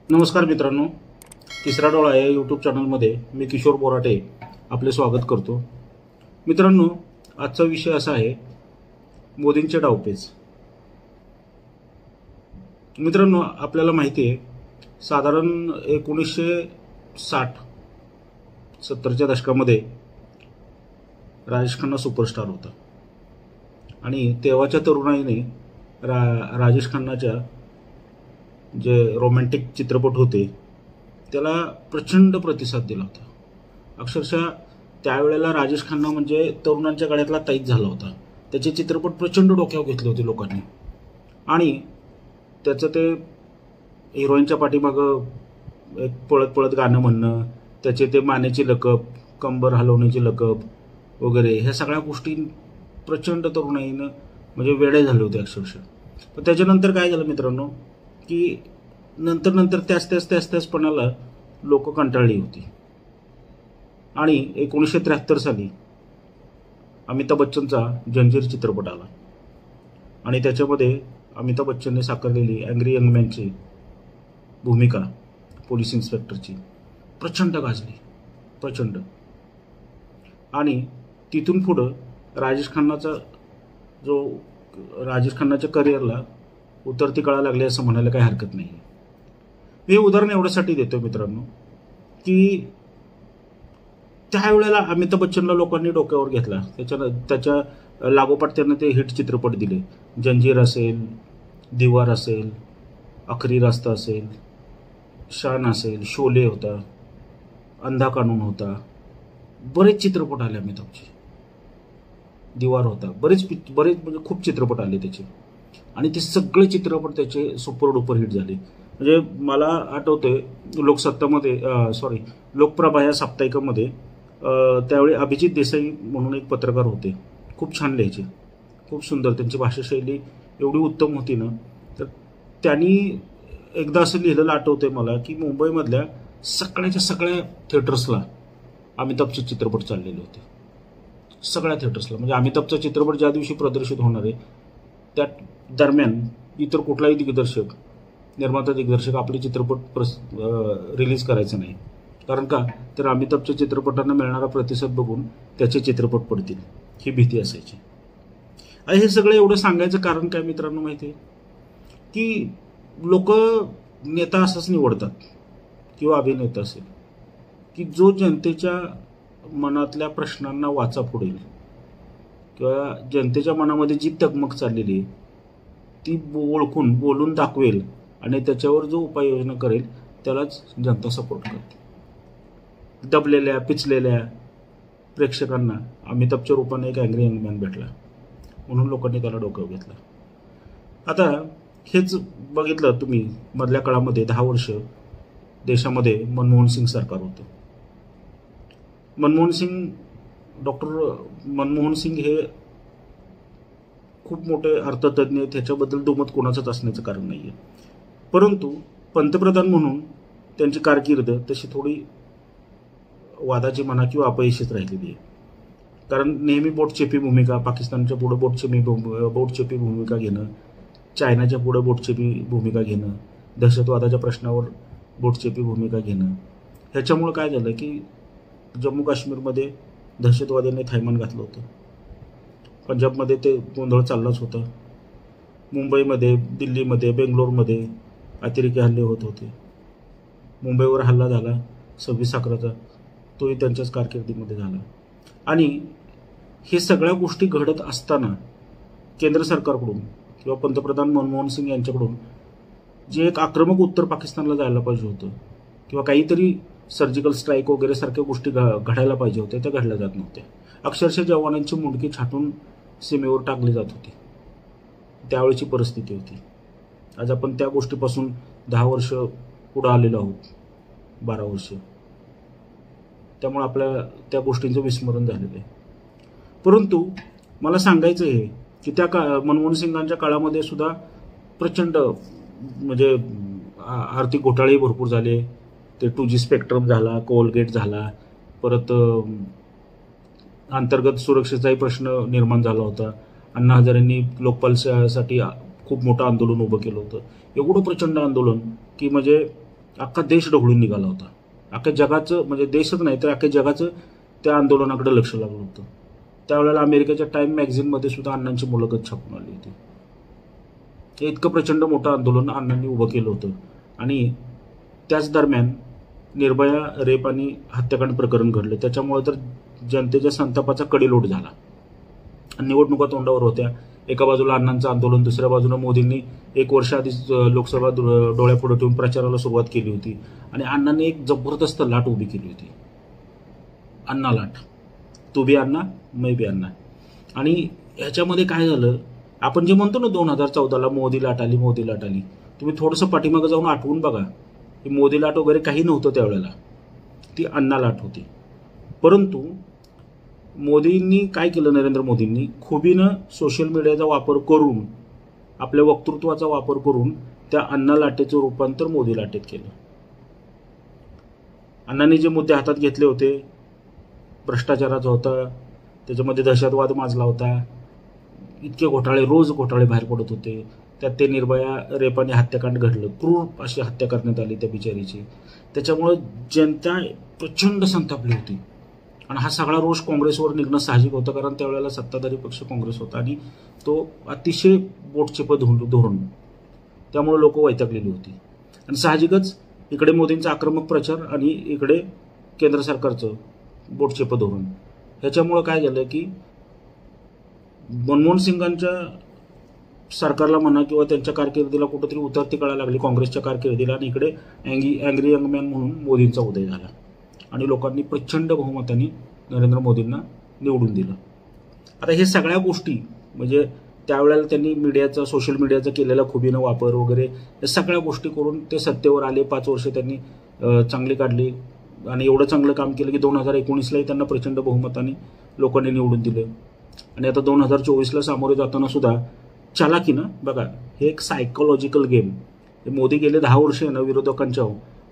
नमस्कार मित्रांनो, तिसरा डोळा या यूट्यूब चॅनलमध्ये मी किशोर बोराटे आपले स्वागत करतो. मित्रांनो, आजचा विषय असा आहे मोदींचे डावपेच. मित्रांनो, आपल्याला माहिती आहे साधारण 1960-70च्या दशकामध्ये राजेश खन्ना सुपरस्टार होता आणि तेव्हाच्या तरुणाईने राजेश खन्नाच्या जे रोमॅन्टिक चित्रपट होते त्याला प्रचंड प्रतिसाद दिला होता. अक्षरशः त्यावेळेला राजेश खन्ना म्हणजे तरुणांच्या गळ्यातला ताईत झाला होता. त्याचे चित्रपट प्रचंड डोक्यावर घेतले होते लोकांनी आणि त्याचं ते हिरोईनच्या पाठीमागं एक पळत पळत गाणं म्हणणं, त्याचे ते मानेची लकप, कंबर हलवण्याची लकप वगैरे ह्या सगळ्या गोष्टी प्रचंड तरुणाईनं म्हणजे वेडे झाले होते अक्षरशः. पण त्याच्यानंतर काय झालं मित्रांनो की नंतर त्याचपणाला लोक कंटाळली होती आणि 1973 साली अमिताभ बच्चनचा जंजीर चित्रपट आला आणि त्याच्यामध्ये अमिताभ बच्चनने साकारलेली अँग्री यंग मॅनची भूमिका पोलीस इन्स्पेक्टरची प्रचंड गाजली, प्रचंड. आणि तिथून पुढं राजेश खन्नाच्या करिअरला उतरती कळा लागली असं म्हणायला काही हरकत नाही. हे उदाहरण एवढ्यासाठी देतो मित्रांनो की त्यावेळेला अमिताभ बच्चनला लोकांनी डोक्यावर घेतला. त्याच्या लागोपाठ त्यानं ते हिट चित्रपट दिले. जंजीर असेल, दीवार असेल, आखरी रास्ता असेल, शान असेल, शोले होता, अंधा कानून होता, बरेच चित्रपट आले अमिताभचे. दीवार होता, बरेच म्हणजे खूप चित्रपट आले त्याचे आणि ते सगळे चित्रपट त्याचे सुपर डुपर हिट झाले. म्हणजे मला आठवतंय लोकप्रभा या साप्ताहिकामध्ये त्यावेळी अभिजित देसाई म्हणून एक पत्रकार होते. खूप छान लिहायचे, खूप सुंदर, त्यांची भाषाशैली एवढी उत्तम होती ना. तर त्यांनी एकदा असं लिहिलेलं आठवतंय मला की मुंबईमधल्या सगळ्या थिएटर्सला अमिताभचे चित्रपट चाललेले होते. सगळ्या थिएटर्सला म्हणजे अमिताभचा चित्रपट ज्या दिवशी प्रदर्शित होणार आहे त्या दरम्यान इतर कुठलाही निर्माता दिग्दर्शक आपले चित्रपट रिलीज करायचं नाही. कारण का तर अमिताभच्या चित्रपटांना मिळणारा प्रतिसाद बघून त्याचे चित्रपट पडतील ही भीती असायची. आणि हे सगळं एवढं सांगायचं कारण काय मित्रांनो माहिती आहे की लोक नेता असंच निवडतात किंवा अभिनेता असेल की जो जनतेच्या मनातल्या प्रश्नांना वाचा फोडेल किंवा जनतेच्या मनामध्ये जी तगमग चाललेली आहे ती ओळखून बोलून दाखवेल आणि त्याच्यावर जो उपाययोजना करेल त्यालाच जनता सपोर्ट करते. दबलेल्या पिचलेल्या प्रेक्षकांना अमिताभच्या रूपाने एक अँग्री यंग मॅन भेटला म्हणून लोकांनी त्याला डोक्यावर घेतलं. आता हेच बघितलं तुम्ही मधल्या काळामध्ये 10 वर्ष देशामध्ये मनमोहन सिंग सरकार होतं. डॉक्टर मनमोहन सिंग हे खूप मोठे अर्थतज्ञ, त्याच्याबद्दल दुमत कोणाचंच असण्याचं कारण नाही आहे. परंतु पंतप्रधान म्हणून त्यांची कारकीर्द तशी थोडी वादाची म्हणा किंवा अपयशीच राहिलेली आहे. कारण नेहमी बोटचेपी भूमिका, पाकिस्तानच्या पुढे बोटचेपी भूमिका घेणं, चायनाच्या पुढे बोटचेपी भूमिका घेणं, दहशतवादाच्या प्रश्नावर बोटचेपी भूमिका घेणं, ह्याच्यामुळे काय झालं की जम्मू काश्मीरमध्ये दहशतवाद्यांनी थायमान घातलं होतं. पंजाबमध्ये ते गोंधळ चाललाच होता. मुंबईमध्ये, दिल्लीमध्ये, बेंगलोरमध्ये अतिरेकी हल्ले होत होते. मुंबईवर हल्ला झाला 26/11चा, तोही त्यांच्याच कारकिर्दीमध्ये झाला. आणि हे सगळ्या गोष्टी घडत असताना केंद्र सरकारकडून किंवा पंतप्रधान मनमोहन सिंग यांच्याकडून जे एक आक्रमक उत्तर पाकिस्तानला जायला पाहिजे होतं किंवा काहीतरी सर्जिकल स्ट्राईक वगैरे सारख्या गोष्टी घडायला पाहिजे होत्या, त्या घडल्या जात नव्हत्या. अक्षरशः जवानांची मुंडकी छाटून सीमेवर टाकली जात होती. त्यावेळेची परिस्थिती होती. आज आपण त्या गोष्टीपासून 10 वर्ष पुढं आलेलो आहोत, 12 वर्ष. त्यामुळे आपल्या त्या गोष्टींचं विस्मरण झालेलं आहे. परंतु मला सांगायचं आहे की त्या मनमोहन सिंगांच्या काळामध्ये सुद्धा प्रचंड म्हणजे आर्थिक घोटाळे भरपूर झाले. ते 2G स्पेक्ट्रम झाला, कोलगेट झाला, परत अंतर्गत सुरक्षेचाही प्रश्न निर्माण झाला होता. अण्णा हजारेंनी लोकपालसाठी खूप मोठं आंदोलन उभं केलं होतं. एवढं प्रचंड आंदोलन की म्हणजे अख्खा देश ढवळून निघाला होता. अख्ख्या जगाचं म्हणजे देशच नाही तर अख्ख्या जगाचं त्या आंदोलनाकडे लक्ष लागलं होतं. त्यावेळेला अमेरिकेच्या टाइम मॅगझिनमध्ये सुद्धा अण्णांची मुलाखत छापून आली होती. हे इतकं प्रचंड मोठं आंदोलन अण्णांनी उभं केलं होतं. आणि त्याच दरम्यान निर्भया रेप आणि हत्याकांड प्रकरण घडलं. त्याच्यामुळे तर जनतेच्या संतापाचा कडेलोट झाला. निवडणुका तोंडावर होत्या. एका बाजूला अण्णांचं आंदोलन, दुसऱ्या बाजूला मोदींनी 1 वर्ष आधीच लोकसभा डोळ्यापुढे ठेवून प्रचाराला सुरुवात केली होती. आणि अण्णांनी एक जबरदस्त लाट उभी केली होती, अण्णा लाट. तू बी अण्णा, मैं बी अण्णा. आणि ह्याच्यामध्ये काय झालं, आपण जे म्हणतो ना 2014ला मोदी लाट आली, मोदी लाट आली. तुम्ही थोडंसं पाठीमागं जाऊन आठवून बघा की मोदी लाट वगैरे काही नव्हतं त्यावेळेला, ती अण्णा लाट होती. परंतु मोदींनी काय केलं, नरेंद्र मोदींनी खुबीनं सोशल मीडियाचा वापर करून, आपल्या वक्तृत्वाचा वापर करून त्या अण्णा लाटेचं रूपांतर मोदी लाटेत केलं. अण्णांनी जे मुद्दे हातात घेतले होते, भ्रष्टाचाराचा होता, त्याच्यामध्ये दहशतवाद माजला होता, इतके घोटाळे, रोज घोटाळे बाहेर पडत होते. त्यात ते निर्भया रेप आणि हत्याकांड घडलं, क्रूर अशी हत्या करण्यात आली त्या बिचारीची. त्याच्यामुळे जनता प्रचंड संतापली होती. आणि हा सगळा रोष काँग्रेसवर निघणं साहजिक होतं, कारण त्यावेळेला सत्ताधारी पक्ष काँग्रेस होता आणि तो अतिशय बोटचेप धोरण, त्यामुळे लोक वैतागलेली होती. आणि साहजिकच इकडे मोदींचा आक्रमक प्रचार आणि इकडे केंद्र सरकारचं बोटचेप धोरण. ह्याच्यामुळं काय झालं की मनमोहन सिंगांच्या सरकारला म्हणा किंवा त्यांच्या कारकिर्दीला कुठंतरी उतरती कळायला लागली, काँग्रेसच्या कारकिर्दीला. आणि इकडे अँग्री यंग मॅन म्हणून मोदींचा उदय झाला आणि लोकांनी प्रचंड बहुमताने नरेंद्र मोदींना निवडून दिलं. आता हे सगळ्या गोष्टी म्हणजे त्यावेळेला त्यांनी मीडियाचा, सोशल मीडियाचा केलेला खुबीनं वापर वगैरे या सगळ्या गोष्टी करून ते सत्तेवर आले. 5 वर्ष त्यांनी चांगली काढली आणि एवढं चांगलं काम केलं की 2019लाही त्यांना प्रचंड बहुमताने लोकांनी निवडून दिलं. आणि आता 2024ला सामोरे जाताना सुद्धा चालाकीनं बघा, हे एक सायकोलॉजिकल गेम. मोदी गेले 10 वर्ष ना विरोधकांच्या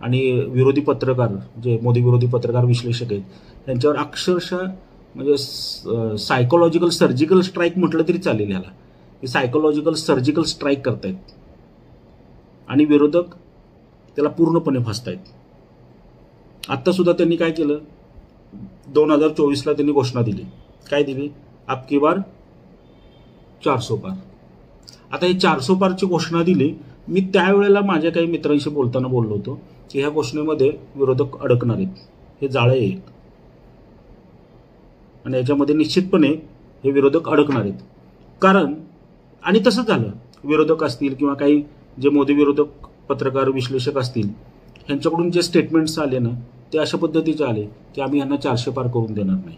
आणि विरोधी पत्रकार, जे मोदी विरोधी पत्रकार विश्लेषक आहेत, त्यांच्यावर अक्षरशः म्हणजे सायकोलॉजिकल सर्जिकल स्ट्राईक म्हटलं तरी चालेल ह्याला. हे सायकोलॉजिकल सर्जिकल स्ट्राईक करतायत आणि विरोधक त्याला पूर्णपणे फसतायत. आत्ता सुद्धा त्यांनी काय केलं, 2024ला त्यांनी घोषणा दिली. काय दिली? अबकी बार 400 पार. आता ही 400 पारची घोषणा दिली. मी त्यावेळेला माझ्या काही मित्रांशी बोलताना बोललो होतो की ह्या घोषणेमध्ये विरोधक अडकणार आहेत, हे जाळं आहे आणि याच्यामध्ये निश्चितपणे हे विरोधक अडकणार आहेत. कारण आणि तसंच झालं, विरोधक असतील किंवा काही जे मोदी विरोधक पत्रकार विश्लेषक असतील, ह्यांच्याकडून जे स्टेटमेंट्स आले ना ते अशा पद्धतीचे आले की आम्ही यांना 400 पार करून देणार नाही.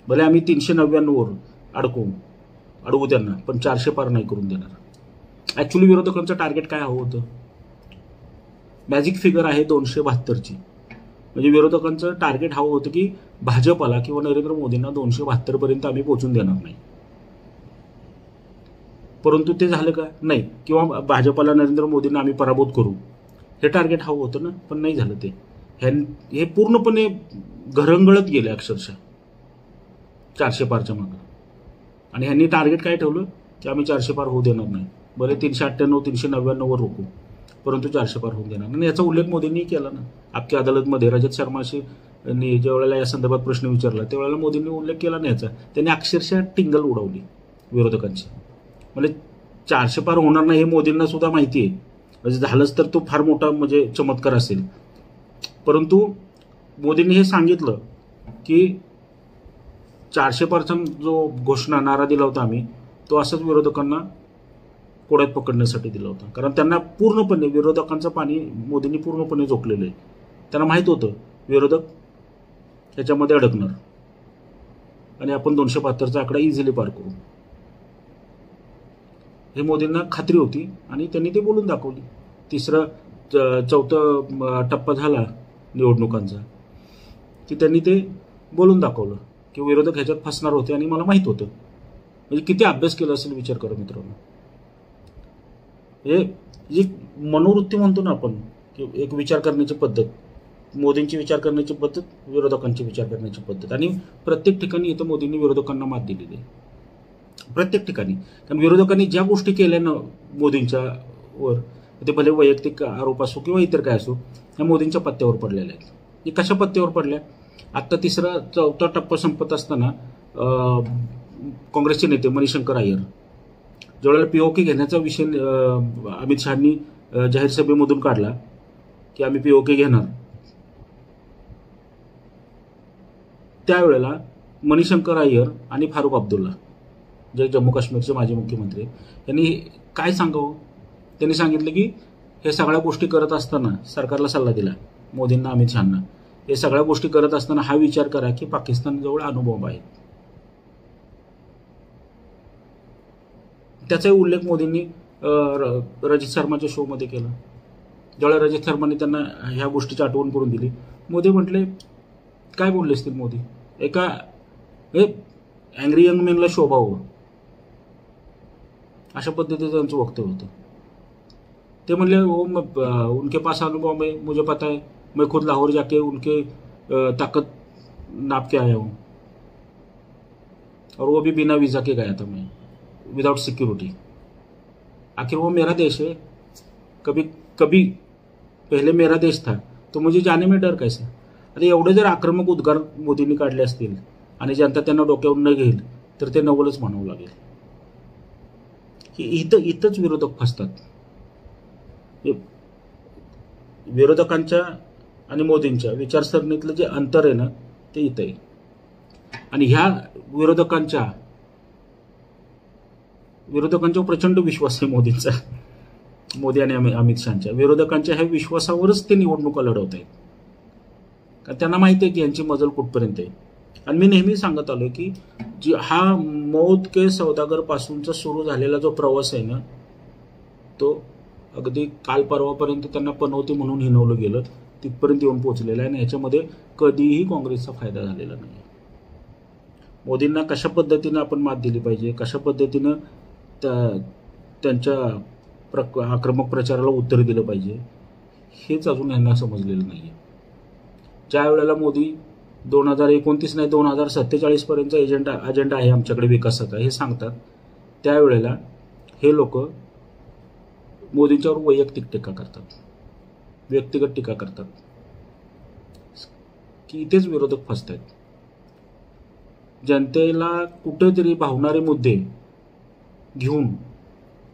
भले आम्ही 399वर अडवू त्यांना, पण 400 पार नाही करून देणार. ऍक्च्युली विरोधकांचं टार्गेट काय हवं होतं? मॅजिक फिगर आहे 272ची. म्हणजे विरोधकांचं टार्गेट हवं होतं की भाजपला किंवा नरेंद्र मोदींना 272 पर्यंत आम्ही पोहोचून देणार नाही. परंतु ते झालं का? नाही. किंवा भाजपला नरेंद्र मोदींना आम्ही पराभूत करू, हे टार्गेट हवं होतं ना, पण नाही झालं ते. हे पूर्णपणे घरंगळत गेले अक्षरशः 400 पारच्या मागं. आणि ह्यांनी टार्गेट काय ठेवलं की आम्ही 400 पार होऊ देणार नाही. बरे 398 399वर रोखू, परंतु 400 पार होऊन देणार. आणि याचा उल्लेख मोदींनी केला ना आपकी अदालतमध्ये. रजत शर्माशी ज्या वेळेला या संदर्भात प्रश्न विचारला त्यावेळेला मोदींनी उल्लेख केला नाही याचा. त्यांनी अक्षरशः टिंगल उडवली विरोधकांची. म्हणजे 400 पार होणार नाही हे मोदींना सुद्धा माहिती आहे. म्हणजे झालंच तर तो फार मोठा म्हणजे चमत्कार असेल. परंतु मोदींनी हे सांगितलं की 400 पारचा जो घोषणा नारा दिला होता आम्ही, तो असंच विरोधकांना कोड्यात पकडण्यासाठी दिला होता. कारण त्यांना पूर्णपणे विरोधकांचं पाणी मोदींनी पूर्णपणे झोकलेलं आहे. त्यांना माहीत होतं विरोधक ह्याच्यामध्ये अडकणार आणि आपण 272चा आकडा इझिली पार करू, हे मोदींना खात्री होती. आणि त्यांनी ते बोलून दाखवली. चौथा टप्पा झाला निवडणुकांचा की त्यांनी ते बोलून दाखवलं की विरोधक ह्याच्यात फसणार होते आणि मला माहीत होतं. म्हणजे किती अभ्यास केला असेल विचार करा मित्रांनो. हे जी मनोवृत्ती म्हणतो ना आपण, की एक विचार करण्याची पद्धत, मोदींची विचार करण्याची पद्धत, विरोधकांची विचार करण्याची पद्धत. आणि प्रत्येक ठिकाणी इथं मोदींनी विरोधकांना मात दिलेली आहे, प्रत्येक ठिकाणी. कारण विरोधकांनी ज्या गोष्टी केल्या ना मोदींच्या वर, ते भले वैयक्तिक आरोप असो किंवा इतर काय असो, ह्या मोदींच्या पत्त्यावर पडलेल्या आहेत. हे कशा पत्त्यावर पडल्या? आत्ता चौथा टप्पा संपत असताना काँग्रेसचे नेते मणिशंकर अय्यर ज्यावेळेला पीओके घेण्याचा विषय अमित शहानी जाहीर सभेमधून काढला की आम्ही पीओके घेणार, त्यावेळेला मणिशंकर अय्यर आणि फारुख अब्दुल्ला जे जम्मू काश्मीरचे माजी मुख्यमंत्री यांनी काय सांगावं? त्यांनी सांगितलं की हे सगळ्या गोष्टी करत असताना सरकारला सल्ला दिला मोदींना, अमित शहांना, हे सगळ्या गोष्टी करत असताना हा विचार करा की पाकिस्तानजवळ अणुबॉम्ब आहेत. त्याचाही उल्लेख मोदींनी रजित शर्माच्या शोमध्ये केला. ज्यावेळेला रजित शर्माने त्यांना ह्या गोष्टीची आठवण करून दिली, मोदी म्हटले काय बोलले असतील मोदी, एका अँग्री यंग मॅनला शोभावं अशा पद्धतीचं त्यांचं वक्तव्य होतं. ते म्हणले उनके पास अनुभव है, मुझे पता है, मैं खुद लाहौर जाके उनके ताकत नाप के आया हूँ और वो भी बिना वीज़ा के गया था मैं, विदाउट सिक्योरिटी. आखिर वो मेरा देश है, कभी पहले मेरा देश था, तो मुझे जाने में डर कैसा. आता एवढे जर आक्रमक उद्गार मोदींनी काढले असतील आणि जनता त्यांना डोक्यावर न घेईल तर ते नवलच म्हणावं लागेल. इथंच विरोधक फसतात. विरोधकांच्या आणि मोदींच्या विचारसरणीतलं जे अंतर आहे ना ते इथं आहे. आणि ह्या विरोधकांच्या प्रचंड विश्वास आहे मोदींचा, मोदी आणि अमित शहाच्या विरोधकांच्या ह्या विश्वासावरच ते निवडणुका लढवत आहेत. कारण त्यांना माहिती आहे की यांची मजल कुठपर्यंत आहे. आणि मी नेहमी सांगत आलो की हा मौत के सौदागर पासूनचा सुरू झालेला जो प्रवास आहे ना, तो अगदी काल परवापर्यंत त्यांना पनवती म्हणून हिनवलं गेलं, तिथपर्यंत येऊन पोहोचलेलं आहे. आणि याच्यामध्ये कधीही काँग्रेसचा फायदा झालेला नाही. मोदींना कशा पद्धतीनं आपण मात दिली पाहिजे, कशा पद्धतीनं त्यांच्या आक्रमक प्रचाराला उत्तर दिलं पाहिजे, हेच अजून यांना समजलेलं नाही आहे. ज्या वेळेला मोदी 2029 नाही 2047 पर्यंतचा अजेंडा आहे आमच्याकडे विकासाचा हे सांगतात, त्यावेळेला हे लोक मोदींच्यावर वैयक्तिक टीका करतात, व्यक्तिगत टीका करतात, की इथेच विरोधक फसत आहेत. जनतेला कुठेतरी भावणारे मुद्दे घेऊन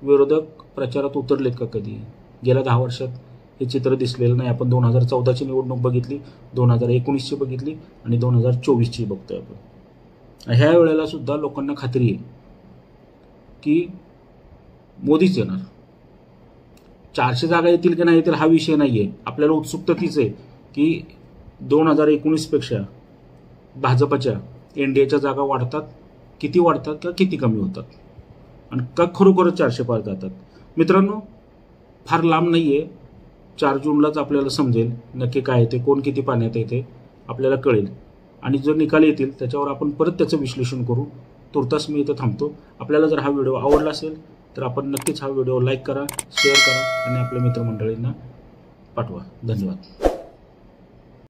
विरोधक प्रचारात उतरलेत का कधी? गेल्या 10 वर्षात हे चित्र दिसलेलं नाही. आपण 2014ची निवडणूक बघितली, 2019ची बघितली आणि 2024ची बघतोय आपण. ह्या वेळेला सुद्धा लोकांना खात्री आहे की मोदीच येणार. 400 जागा येतील की नाही येतील हा विषय नाही आहे. आपल्याला उत्सुकता तीच आहे की 2019 पेक्षा भाजपच्या एनडीएच्या जागा वाढतात, किती वाढतात का किती कमी होतात, आणि का खरोखरच 400 पार जातात. मित्रांनो, फार लांब नाही आहे. 4 जूनलाच आपल्याला समजेल नक्की काय येते, कोण किती पाण्यात येते आपल्याला कळेल. आणि जो निकाल येतील त्याच्यावर आपण परत त्याचं विश्लेषण करू. तुर्तास मी इथं थांबतो. आपल्याला जर हा व्हिडिओ आवडला असेल तर आपण नक्कीच हा व्हिडिओ लाईक करा, शेअर करा आणि आपल्या मित्रमंडळींना पाठवा. धन्यवाद.